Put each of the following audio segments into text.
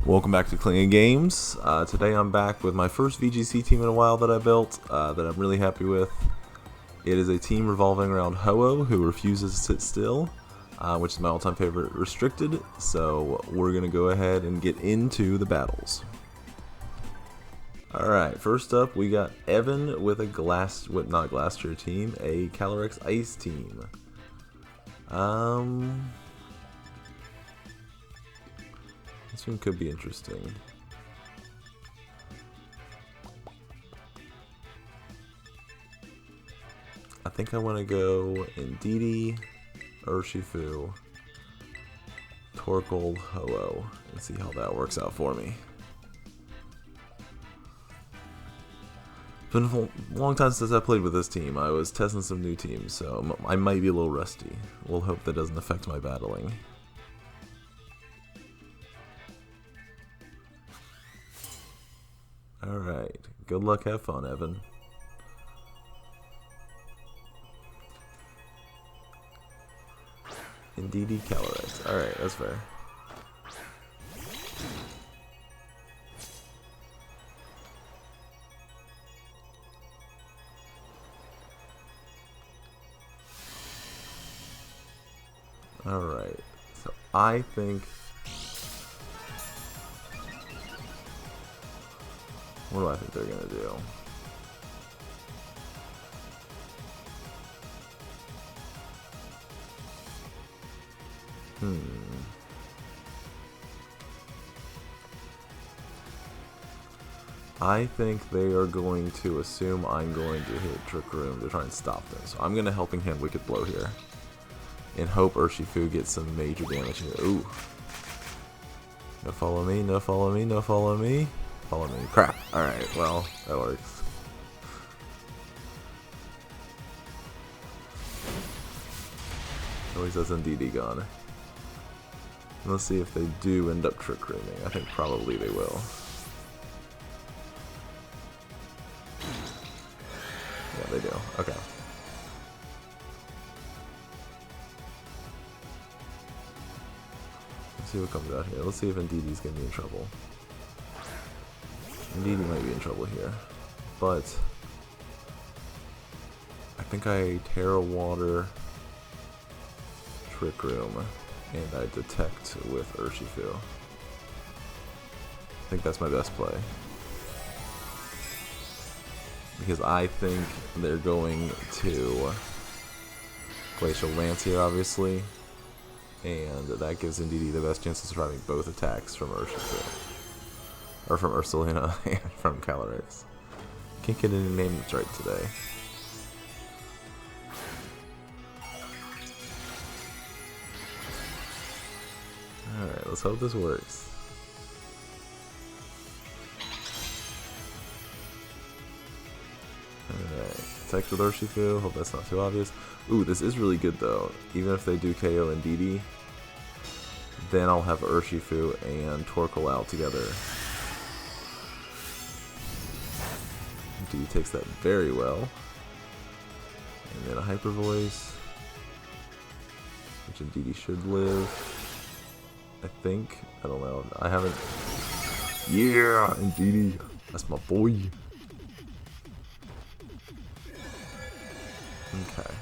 Welcome back to Clinging Games. Today I'm back with my first VGC team in a while that I built, that I'm really happy with. It is a team revolving around Ho-Oh, who refuses to sit still, which is my all-time favorite restricted, so we're going to go ahead and get into the battles. Alright, first up we got Evan with a not Glacier team, a Calyrex Ice team. This one could be interesting. I think I want to go Indeedee, Urshifu, Torkoal, Ho-Oh, and see how that works out for me. It's been a long time since I played with this team. I was testing some new teams, so I might be a little rusty. We'll hope that doesn't affect my battling. Alright, good luck, have fun, Evan. Indeedee, Calyrex. Alright, that's fair. Alright, so I think... What do I think they're gonna do? I think they are going to assume I'm going to hit Trick Room to try and stop them. So I'm gonna Helping Hand Wicked Blow here. And hope Urshifu gets some major damage here. Ooh. No follow me, no follow me, no follow me. Follow me. Crap. Alright, well, that works. At least that's Indeedee gone. Let's see if they do end up Trick Rooming. I think probably they will. Yeah, they do. Okay. Let's see what comes out here. Let's see if Indeedee's gonna be in trouble. Indeedee might be in trouble here, but I think I Terra Water, Trick Room, and I Detect with Urshifu. I think that's my best play. Because I think they're going to Glacial Lance here, obviously, and that gives Indeedee the best chance of surviving both attacks from Urshifu. Or from Ursaluna and from Calyrex. Can't get any names right today. Alright, let's hope this works. Alright, Protect with Urshifu. Hope that's not too obvious. Ooh, this is really good though. Even if they do KO Indeedee, then I'll have Urshifu and Torkoal out together. Indeedee takes that very well. And then a Hyper Voice, which Indeedee should live. I think. I don't know. I haven't. Yeah, Indeedee. That's my boy. Okay.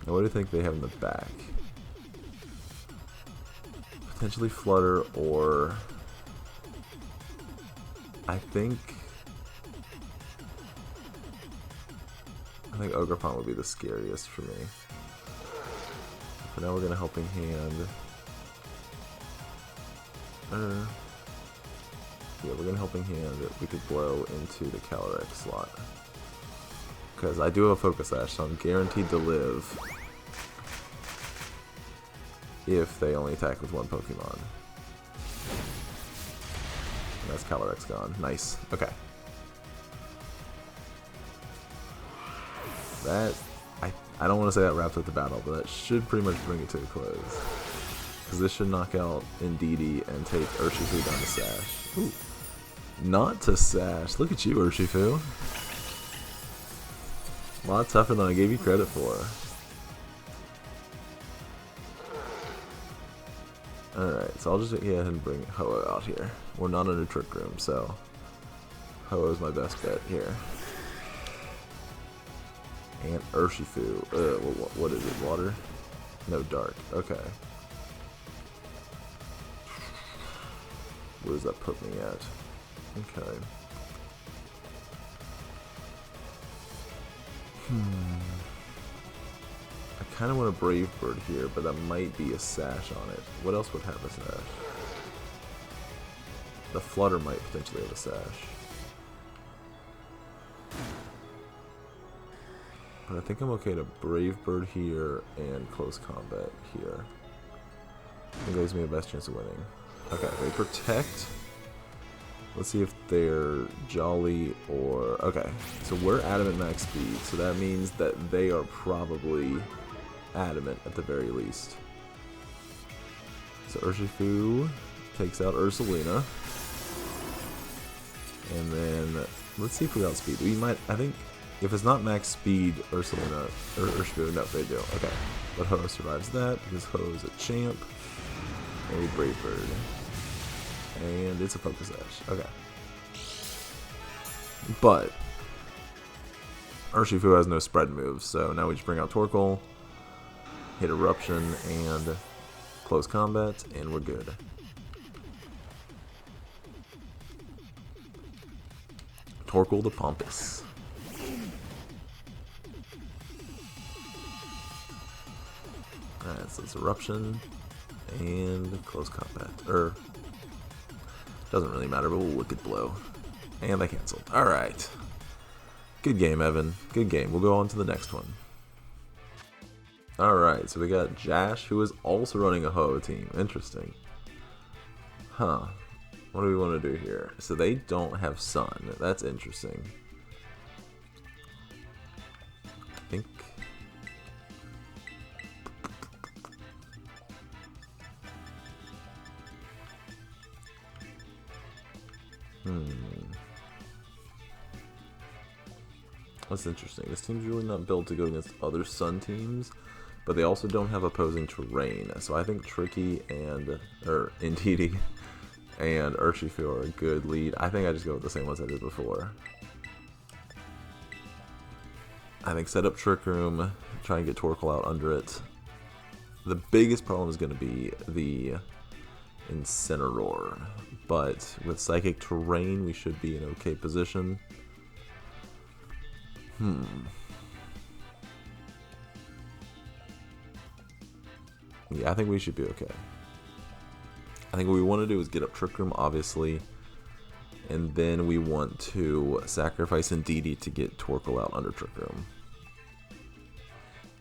Now, what do you think they have in the back? Potentially Flutter or... I think Ogerpon would be the scariest for me. For now, we're gonna Helping Hand. Yeah, we're gonna Helping Hand. We could blow into the Calyrex slot because I do have a Focus Sash, so I'm guaranteed to live if they only attack with one Pokemon. That's Calyrex gone. Nice. Okay. That I don't want to say that wraps up the battle, but that should pretty much bring it to a close. Because this should knock out Indeedee and take Urshifu down to Sash. Ooh. Not to Sash. Look at you, Urshifu. A lot tougher than I gave you credit for. Alright, so I'll just go ahead and bring Ho-Oh out here. We're not in a Trick Room, so Ho-Oh is my best bet here. And Urshifu. What is it? Water? No, dark. Okay. Where does that put me at? Okay. I kind of want a Brave Bird here, but that might be a Sash on it. What else would have a Sash? The Flutter might potentially have a Sash. But I think I'm okay to Brave Bird here and Close Combat here. I think that gives me the best chance of winning. Okay, they Protect. Let's see if they're Jolly or... Okay, so we're Adamant Max Speed, so that means that they are probably Adamant at the very least. So Urshifu takes out Ursaluna. And then, let's see if we outspeed. We might, I think, if it's not Max Speed, Ursaluna, or Urshifu, no, they do. Okay, but Ho survives that because Ho is a champ. And we Brave Bird. And it's a Focus Sash. Okay. But Urshifu has no spread moves, so now we just bring out Torkoal, hit Eruption, and Close Combat, and we're good. Torkoal the Pompous. Alright, so it's Eruption and Close Combat. Doesn't really matter, but we'll look at Blow. And they canceled. Alright. Good game, Evan. Good game. We'll go on to the next one. Alright, so we got Jash, who is also running a Ho-Oh team. Interesting. Huh. What do we want to do here? So they don't have Sun. That's interesting. I think... That's interesting. This team's really not built to go against other Sun teams, but they also don't have opposing terrain. So I think Tricky and Indeedee and Urshifu are a good lead. I think I just go with the same ones I did before. I think set up Trick Room, try and get Torkoal out under it. The biggest problem is going to be the Incineroar, but with Psychic Terrain, we should be in okay position. Yeah, I think we should be okay. I think what we want to do is get up Trick Room, obviously, and then we want to sacrifice Indeedee to get Torkoal out under Trick Room.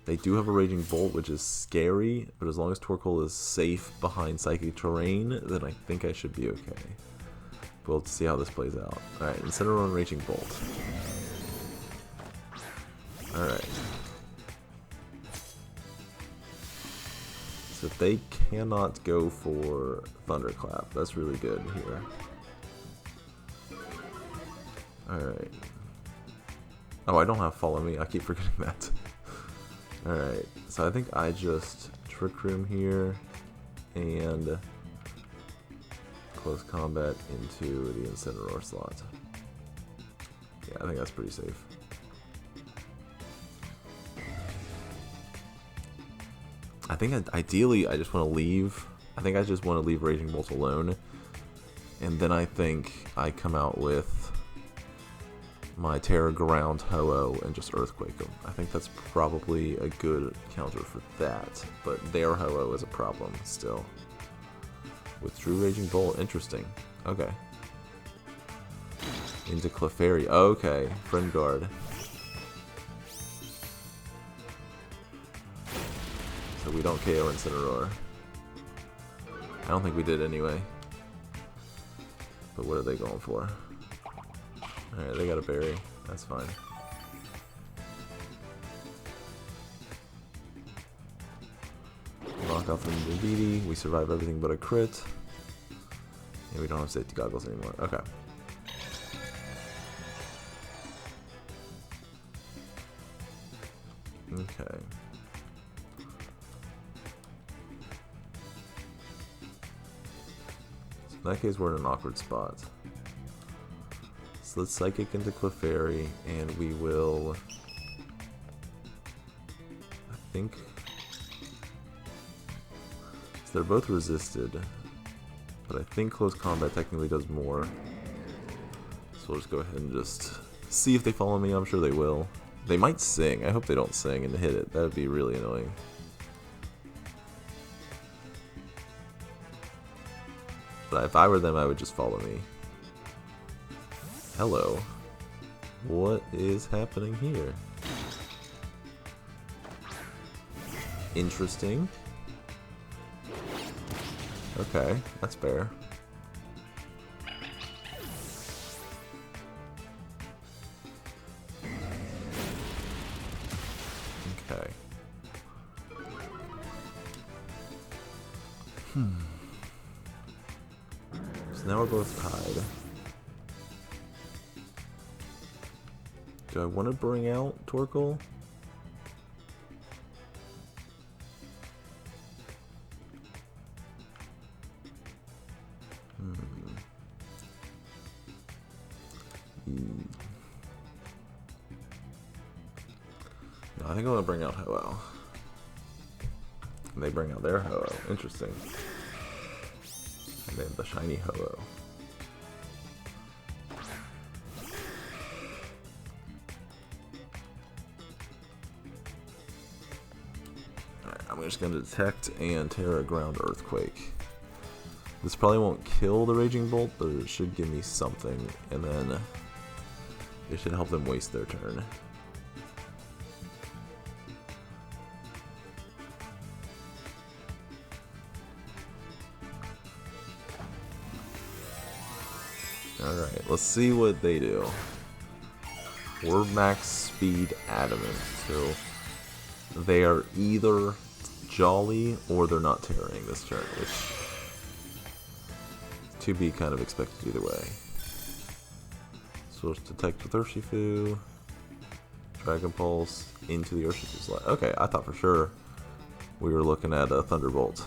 They do have a Raging Bolt, which is scary, but as long as Torkoal is safe behind Psychic Terrain, then I think I should be okay. We'll see how this plays out. Alright, Incineroar and Raging Bolt. Alright. So they cannot go for Thunderclap. That's really good here. Alright. Oh, I don't have Follow Me. I keep forgetting that. Alright. So I think I just Trick Room here and Close Combat into the Incineroar slot. Yeah, I think that's pretty safe. I think ideally I just want to leave. I think I just want to leave Raging Bolt alone. And then I think I come out with my Terra Ground Ho-Oh and just Earthquake them. I think that's probably a good counter for that. But their Ho-Oh is a problem still. Withdrew Raging Bolt. Interesting. Okay. Into Clefairy. Okay. Friend Guard. So we don't KO Incineroar. I don't think we did anyway. But what are they going for? Alright, they got a berry. That's fine. Knock off from Indeedee. We survive everything but a crit. And we don't have safety goggles anymore. Okay. Okay. In that case, we're in an awkward spot. So let's Psychic into Clefairy, and we will... I think... So they're both resisted, but I think Close Combat technically does more. So we'll just go ahead and just see if they follow me. I'm sure they will. They might sing. I hope they don't sing and hit it. That would be really annoying. But if I were them, I would just follow me. Hello. What is happening here? Interesting. Okay, that's fair. Okay. So now we're both tied. Do I want to bring out Torkoal? No, I think I want to bring out Ho-Oh. And they bring out their Ho-Oh. Interesting. And they have the shiny Ho-Oh. Alright, I'm just going to detect and Terra Ground Earthquake. This probably won't kill the Raging Bolt, but it should give me something, and then it should help them waste their turn. Alright, let's see what they do. We're max speed adamant, so they are either Jolly or they're not tearing this turn, which to be kind of expected either way. So let's detect with Urshifu, Dragon Pulse into the Urshifu slot. Okay, I thought for sure we were looking at a Thunderbolt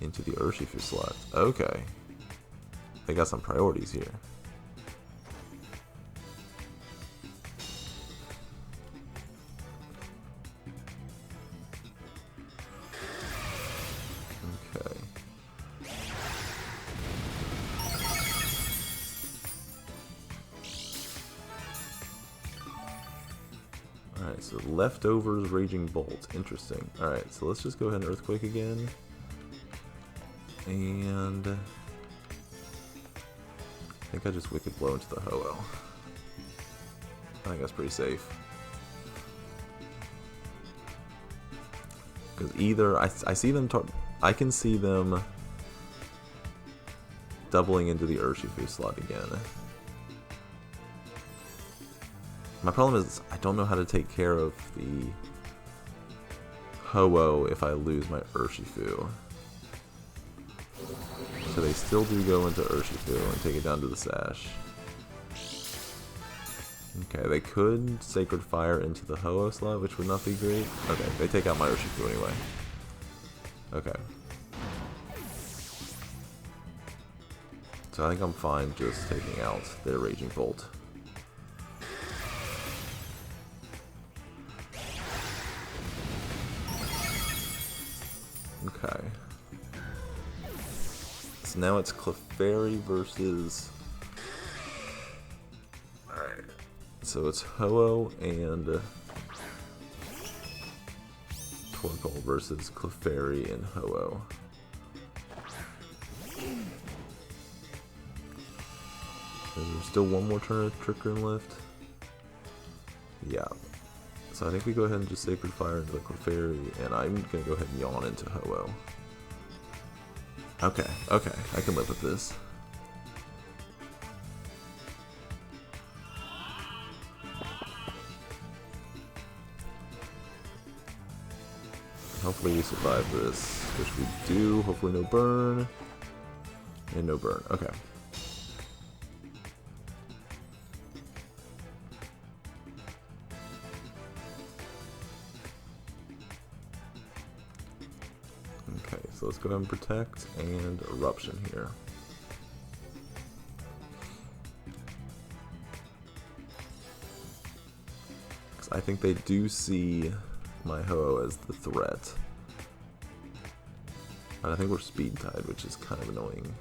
into the Urshifu slot. Okay, they got some priorities here. Alright, so leftovers Raging Bolt. Interesting. Alright, so let's just go ahead and Earthquake again. And I think I just Wicked Blow into the Ho-Oh. I think that's pretty safe. Because either I see them I can see them doubling into the Urshifu slot again. My problem is I don't know how to take care of the Ho-Oh if I lose my Urshifu. So they still do go into Urshifu and take it down to the Sash. Okay, they could Sacred Fire into the Ho-Oh slot, which would not be great. Okay, they take out my Urshifu anyway. Okay. So I think I'm fine just taking out their Raging Bolt. Okay. So now it's Clefairy versus... Alright. So it's Ho-Oh and Torkoal versus Clefairy and Ho-Oh. Is there still one more turn of Trick Room left? Yeah. So I think we go ahead and just Sacred Fire into the Clefairy, and I'm going to go ahead and Yawn into Ho-Oh. Okay, okay, I can live with this. Hopefully we survive this, which we do. Hopefully no burn. And no burn, okay. Okay, so let's go ahead and protect and eruption here. I think they do see my Ho-Oh as the threat. And I think we're speed tied, which is kind of annoying.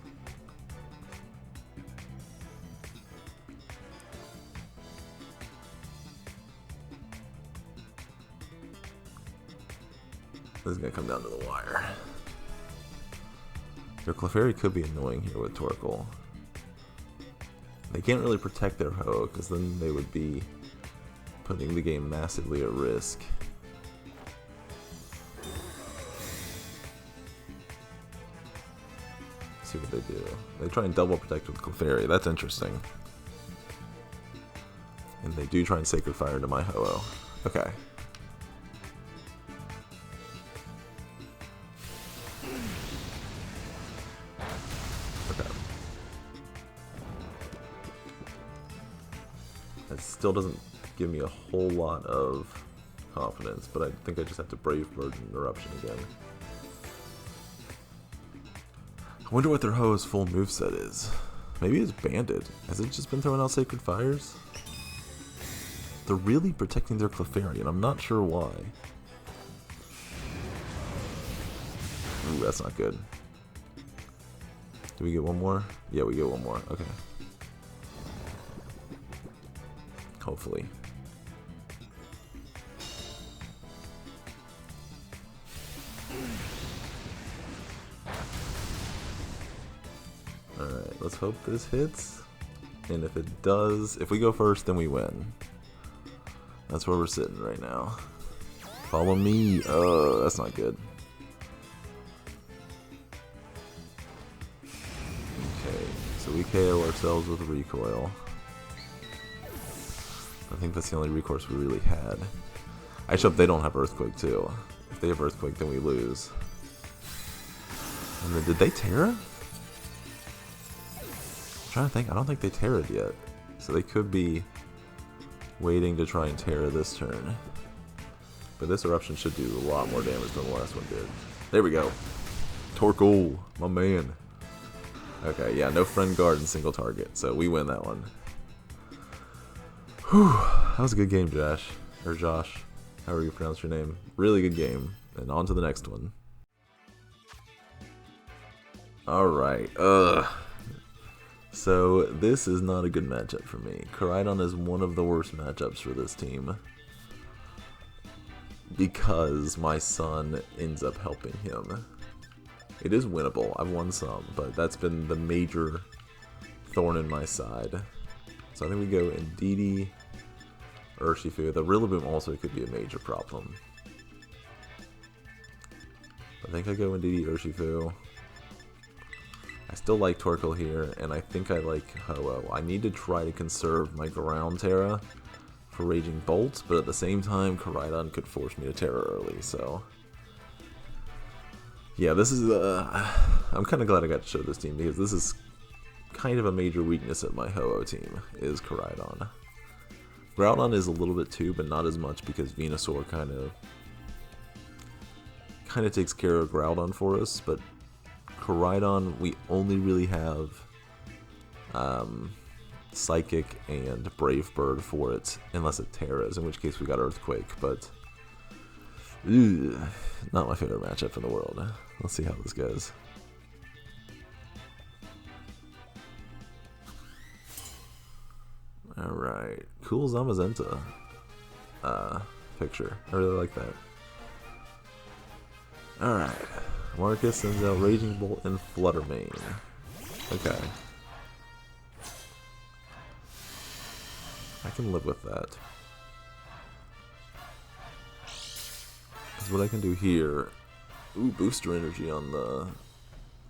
This is going to come down to the wire. Their Clefairy could be annoying here with Torkoal. They can't really protect their Ho-Oh because then they would be putting the game massively at risk. Let's see what they do. They try and double protect with Clefairy. That's interesting. And they do try and Sacred Fire into my Ho-Oh. Okay. Okay. That still doesn't give me a whole lot of confidence, but I think I just have to Brave Bird and Eruption again. I wonder what their Ho-Oh's full moveset is. Maybe it's Banded. Has it just been throwing out Sacred Fires? They're really protecting their Clefairy, and I'm not sure why. Ooh, that's not good. Do we get one more? Yeah, we get one more. Okay. Hopefully. Alright, let's hope this hits. And if it does, if we go first, then we win. That's where we're sitting right now. Follow me. Oh, that's not good. Okay, so we KO ourselves with recoil. I think that's the only recourse we really had. I just hope they don't have Earthquake too. If they have Earthquake, then we lose. And then, did they Terra? I'm trying to think. I don't think they Terra'd yet. So they could be waiting to try and Terra this turn. But this Eruption should do a lot more damage than the last one did. There we go. Torkoal, my man. Okay, yeah, no Friend Guard and single target. So we win that one. Whew, that was a good game, Josh. Or Josh, however you pronounce your name. Really good game. And on to the next one. Alright, so this is not a good matchup for me. Koraidon is one of the worst matchups for this team. Because my son ends up helping him. It is winnable. I've won some, but that's been the major thorn in my side. So I think we go Indeedee, Urshifu. The Rillaboom also could be a major problem. I think I go Indeedee, Urshifu. I still like Torkoal here, and I think I like Ho-Oh. I need to try to conserve my Ground Terra for Raging Bolt, but at the same time, Koraidon could force me to Terra early, so... Yeah, this is... I'm kind of glad I got to show this team, because this is kind of a major weakness of my Ho-Oh team, is Koraidon. Groudon is a little bit too, but not as much, because Venusaur kind of takes care of Groudon for us, but Koraidon, we only really have Psychic and Brave Bird for it, unless it Terras, in which case we got Earthquake, but not my favorite matchup in the world. Let's see how this goes. Alright, cool Zamazenta picture. I really like that. Alright. Marcus sends out Raging Bolt and Flutter Mane. Okay. I can live with that. Because what I can do here... Ooh, booster energy on the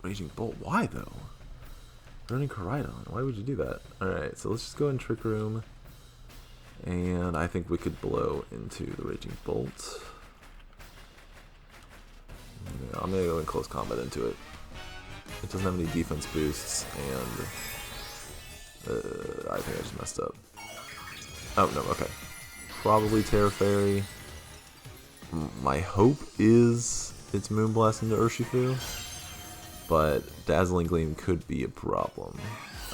Raging Bolt. Why, though? Running Koraidon. Why would you do that? Alright, so let's just go in Trick Room. And I think we could blow into the Raging Bolt. Yeah, I'm going to go in close combat into it. It doesn't have any defense boosts, and I think I just messed up. Oh, no, okay. Probably Terra Fairy. My hope is it's Moonblast into Urshifu. but Dazzling Gleam could be a problem.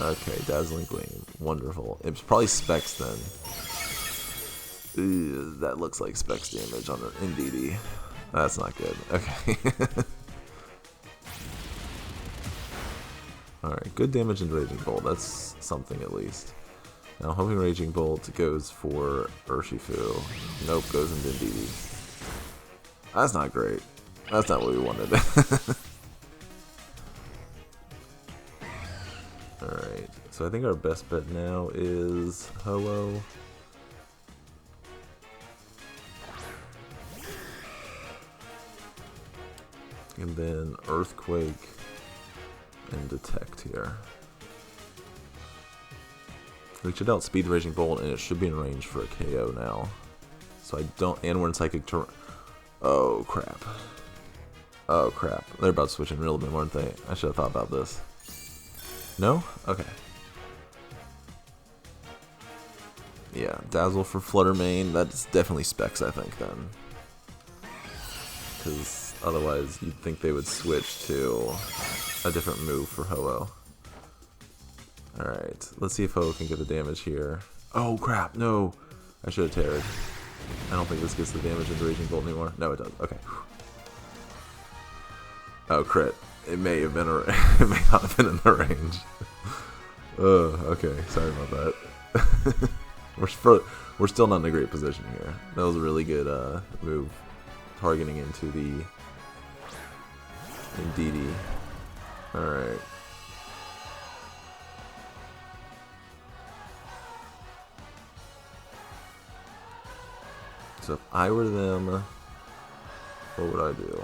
Okay, Dazzling Gleam. Wonderful. It's probably Specs then. Ew, that looks like Specs damage on an NDD. That's not good. Okay. Alright, good damage into Raging Bolt. That's something at least. Now I'm hoping Raging Bolt goes for Urshifu. Nope, goes into NDD. That's not great. That's not what we wanted. Alright, so I think our best bet now is Ho-Oh. And then Earthquake and Detect here. We should outspeed the Raging Bolt, and it should be in range for a KO now. So I don't, and we're in Psychic Terrain. Oh crap. Oh crap. They're about to switch in real bit, weren't they? I should have thought about this. No? Okay. Yeah, Dazzle for Flutter Mane. That's definitely Specs, I think, then. Because otherwise, you'd think they would switch to a different move for Ho-Oh. Alright, let's see if Ho-Oh can get the damage here. Oh crap, no! I should have tarried. I don't think this gets the damage into Raging Bolt anymore. No, it does. Okay. Oh, crit. It may have been it may not have been in the range. Okay, sorry about that. we're still not in a great position here. That was a really good move, targeting into the DD. All right. So if I were them, what would I do?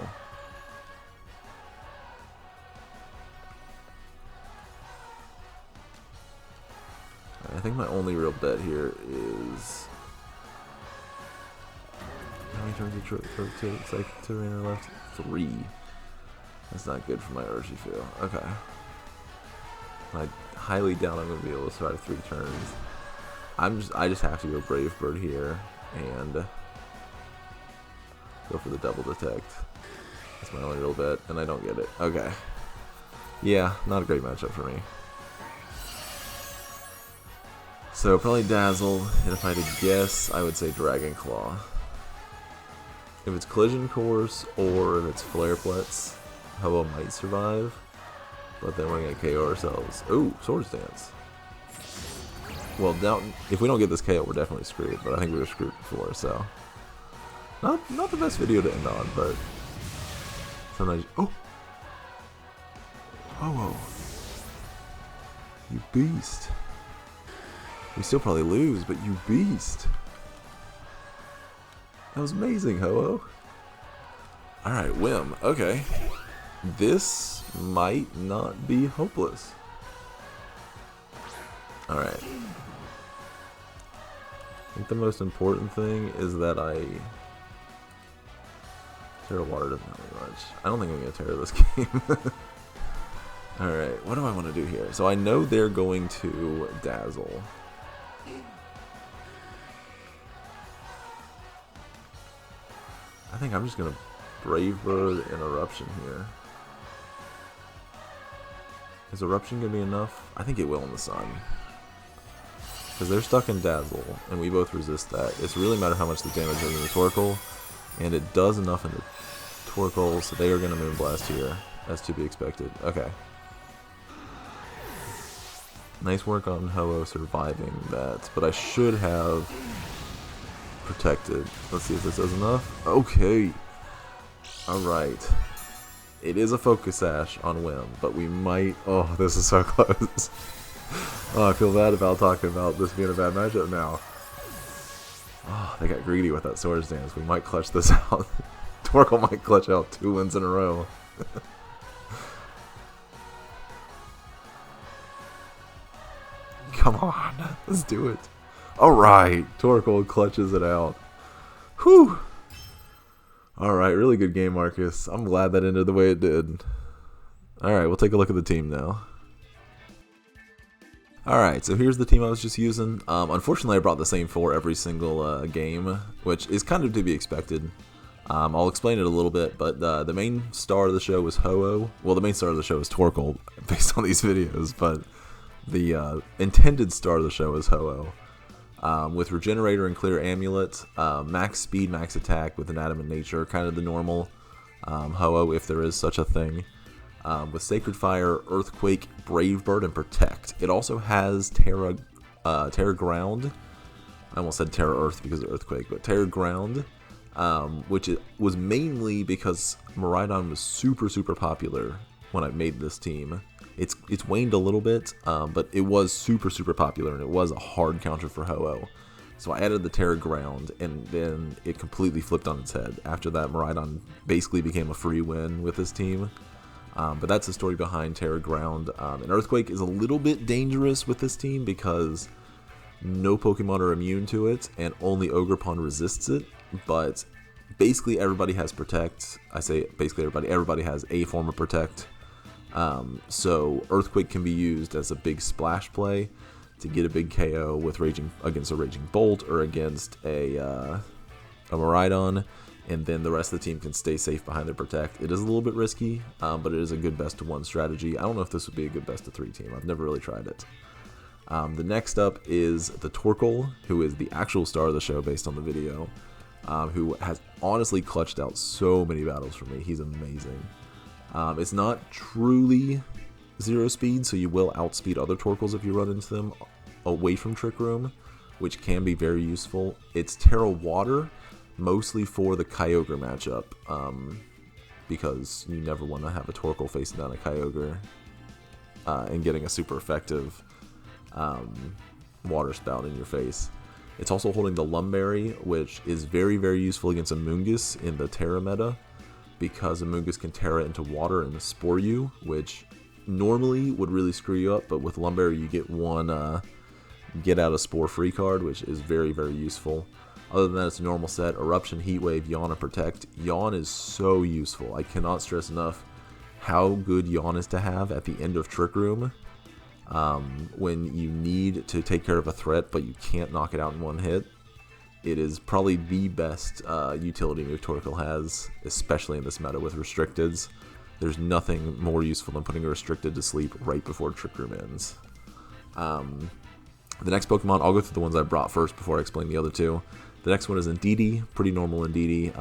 I think my only real bet here is how many turns to Terrain are left? 3. That's not good for my Urshifu. Okay. I highly doubt I'm gonna be able to survive 3 turns. I just have to go Brave Bird here and go for the double detect. That's my only real bet, and I don't get it. Okay. Yeah, not a great matchup for me. So probably Dazzle, and if I had to guess, I would say Dragon Claw. If it's Collision Course or if it's Flare Plets, Ho-Oh might survive, but then we're gonna KO ourselves. Ooh, Swords Dance. Well, if we don't get this KO, we're definitely screwed. But I think we were screwed before, so not the best video to end on, but sometimes. Oh, you beast. We still probably lose, but you beast. That was amazing, Ho-Oh. Alright, Whim. Okay. This might not be hopeless. Alright. I think the most important thing is that Terra Water doesn't help me much. I don't think I'm going to Terra this game. Alright, what do I want to do here? So I know they're going to Dazzle. I think I'm just going to Brave Bird and Eruption here. Is Eruption going to be enough? I think it will in the sun. Because they're stuck in Dazzle, and we both resist that. It's really matter how much the damage is in the Torkoal, and it does enough in the Torkoal, so they are going to Moonblast here. That's to be expected. Okay. Nice work on Ho-Oh surviving that, but I should have protected. Let's see if this does enough. Okay. Alright. It is a Focus Sash on Whim, but we might... Oh, this is so close. Oh, I feel bad about talking about this being a bad matchup now. Oh, they got greedy with that Swords Dance. We might clutch this out. Torkoal might clutch out 2 wins in a row. Come on, let's do it. Alright, Torkoal clutches it out. Whew. Alright, really good game, Marcus. I'm glad that ended the way it did. Alright, we'll take a look at the team now. Alright, so here's the team I was just using. Unfortunately, I brought the same 4 every single game, which is kind of to be expected. I'll explain it a little bit, but the main star of the show is Ho-Oh. Well, the main star of the show is Torkoal, based on these videos, but the intended star of the show is Ho-Oh. With Regenerator and Clear Amulet, max speed, max attack with an Adamant Nature, kind of the normal Ho-Oh, if there is such a thing. With Sacred Fire, Earthquake, Brave Bird, and Protect. It also has Terra Ground. I almost said Terra Earth because of Earthquake, but Terra Ground, which was mainly because Miraidon was super popular when I made this team. It's waned a little bit, but it was super popular, and it was a hard counter for Ho-Oh. So I added the Terra Ground, and then it completely flipped on its head. After that, Miraidon basically became a free win with this team. But that's the story behind Terra Ground. And Earthquake is a little bit dangerous with this team because no Pokemon are immune to it, and only Ogerpon resists it. But basically everybody has Protect. I say basically everybody has a form of Protect. So Earthquake can be used as a big splash play to get a big KO with against a Raging Bolt or against a Miraidon. And then the rest of the team can stay safe behind their Protect. It is a little bit risky, but it is a good best-of-1 strategy. I don't know if this would be a good best-of-3 team. I've never really tried it. The next up is the Torkoal, who is the actual star of the show based on the video, who has honestly clutched out so many battles for me. He's amazing. It's not truly 0 speed, so you will outspeed other Torkoals if you run into them away from Trick Room, which can be very useful. It's Terra Water, mostly for the Kyogre matchup, because you never want to have a Torkoal facing down a Kyogre and getting a super effective water spout in your face. It's also holding the Lumberry, which is very useful against Amoonguss in the Terra meta, because Amoonguss can Terra into water and Spore you, which normally would really screw you up, but with Lumberry you get one get out of Spore free card, which is very useful. Other than that, it's a normal set: Eruption, Heat Wave, Yawn, and Protect. Yawn is so useful. I cannot stress enough how good Yawn is to have at the end of Trick Room, when you need to take care of a threat but you can't knock it out in one hit. It is probably the best utility move Torkoal has, especially in this meta with Restricteds. There's nothing more useful than putting a Restricted to sleep right before Trick Room ends. The next Pokemon, I'll go through the ones I brought first before I explain the other two. The next one is Indeedee, pretty normal Indeedee,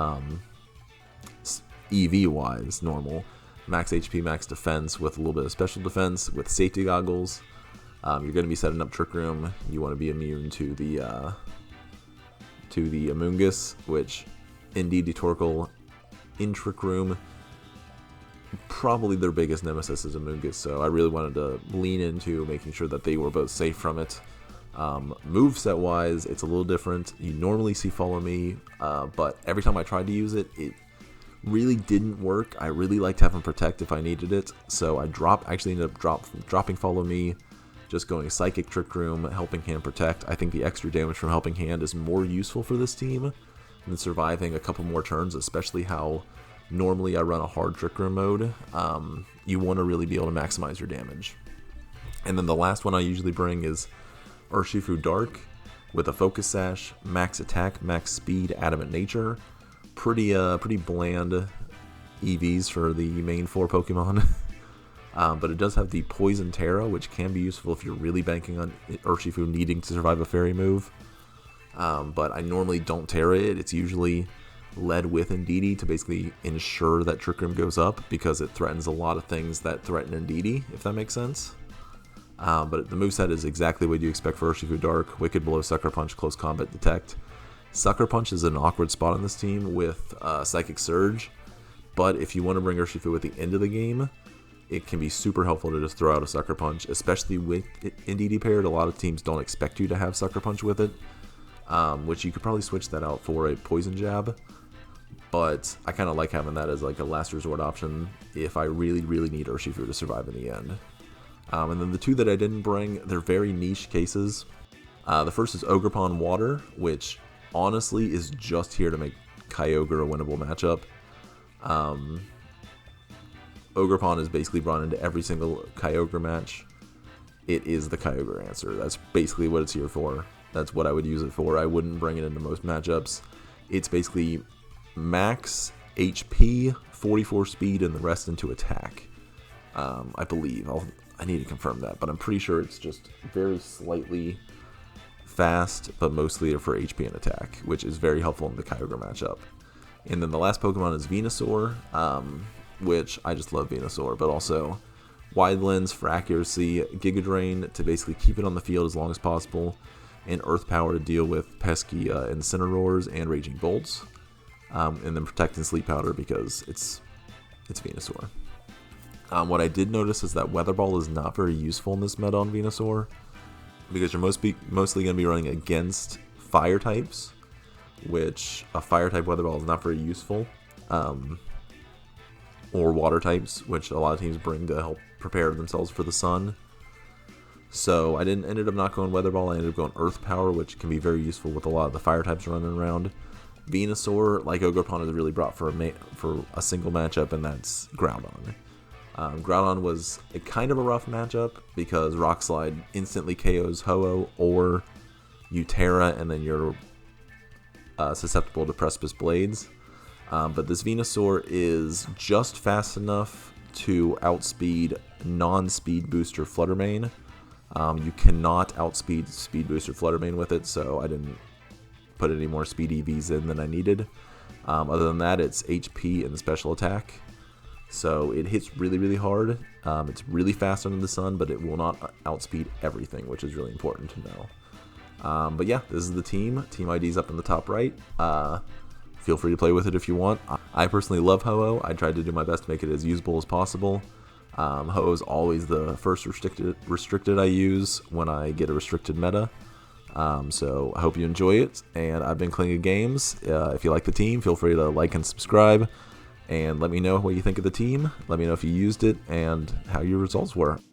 EV-wise normal. Max HP, max defense with a little bit of special defense with safety goggles. You're going to be setting up Trick Room. You want to be immune to the Amoonguss, which Indeedee Torkoal in Trick Room, probably their biggest nemesis is Amoonguss, so I really wanted to lean into making sure that they were both safe from it. Moveset wise, it's a little different. You normally see Follow Me, but every time I tried to use it, it really didn't work. I really liked having Protect if I needed it, so I actually ended up dropping Follow Me, just going Psychic, Trick Room, Helping Hand, Protect. I think the extra damage from Helping Hand is more useful for this team than surviving a couple more turns, especially how normally I run a hard Trick Room mode. You want to really be able to maximize your damage. And then the last one I usually bring is Urshifu Dark with a Focus Sash, max attack, max speed, Adamant Nature. Pretty bland EVs for the main 4 Pokemon. But it does have the Poison Terra, which can be useful if you're really banking on Urshifu needing to survive a fairy move. But I normally don't Terra it. It's usually led with Indeedee to basically ensure that Trick Room goes up, because it threatens a lot of things that threaten Indeedee, if that makes sense. But the moveset is exactly what you expect for Urshifu Dark: Wicked Blow, Sucker Punch, Close Combat, Detect. Sucker Punch is an awkward spot on this team with Psychic Surge, but if you want to bring Urshifu at the end of the game, it can be super helpful to just throw out a Sucker Punch, especially with Indeedee paired. A lot of teams don't expect you to have Sucker Punch with it, which you could probably switch that out for a Poison Jab, but I kind of like having that as like a last resort option if I really need Urshifu to survive in the end. And then the two that I didn't bring, they're very niche cases. The first is Ogerpon Water, which honestly is just here to make Kyogre a winnable matchup. Ogerpon is basically brought into every single Kyogre match. It is the Kyogre answer. That's basically what it's here for. That's what I would use it for. I wouldn't bring it into most matchups. It's basically max HP, 44 speed, and the rest into attack. I believe. I need to confirm that, but I'm pretty sure it's just very slightly fast, but mostly for HP and attack, which is very helpful in the Kyogre matchup. And then the last Pokemon is Venusaur, which I just love Venusaur, but also Wide Lens for accuracy, Giga Drain to basically keep it on the field as long as possible, and Earth Power to deal with pesky Incineroars and Raging Bolts, and then Protect and Sleep Powder because it's Venusaur. What I did notice is that Weather Ball is not very useful in this meta on Venusaur, because you're mostly going to be running against fire types, which a fire type Weather Ball is not very useful, or water types, which a lot of teams bring to help prepare themselves for the sun. So I ended up not going Weather Ball. I ended up going Earth Power, which can be very useful with a lot of the fire types running around. Venusaur, like Ogerpon, is really brought for a single matchup, and that's Groudon. Groudon was a kind of a rough matchup because Rock Slide instantly KOs Ho-Oh or Utera, and then you're susceptible to Precipice Blades. But this Venusaur is just fast enough to outspeed non-speed booster Fluttermane. You cannot outspeed Speed Booster Fluttermane with it, so I didn't put any more speed EVs in than I needed. Other than that, it's HP and special attack. So it hits really, really hard. It's really fast under the sun, but it will not outspeed everything, which is really important to know. But yeah, this is the team. Team ID is up in the top right. Feel free to play with it if you want. I personally love Ho-Oh. I tried to do my best to make it as usable as possible. Ho-Oh is always the first restricted I use when I get a restricted meta. So I hope you enjoy it, and I've been Klinga Games. If you like the team, feel free to like and subscribe, and let me know what you think of the team. Let me know if you used it and how your results were.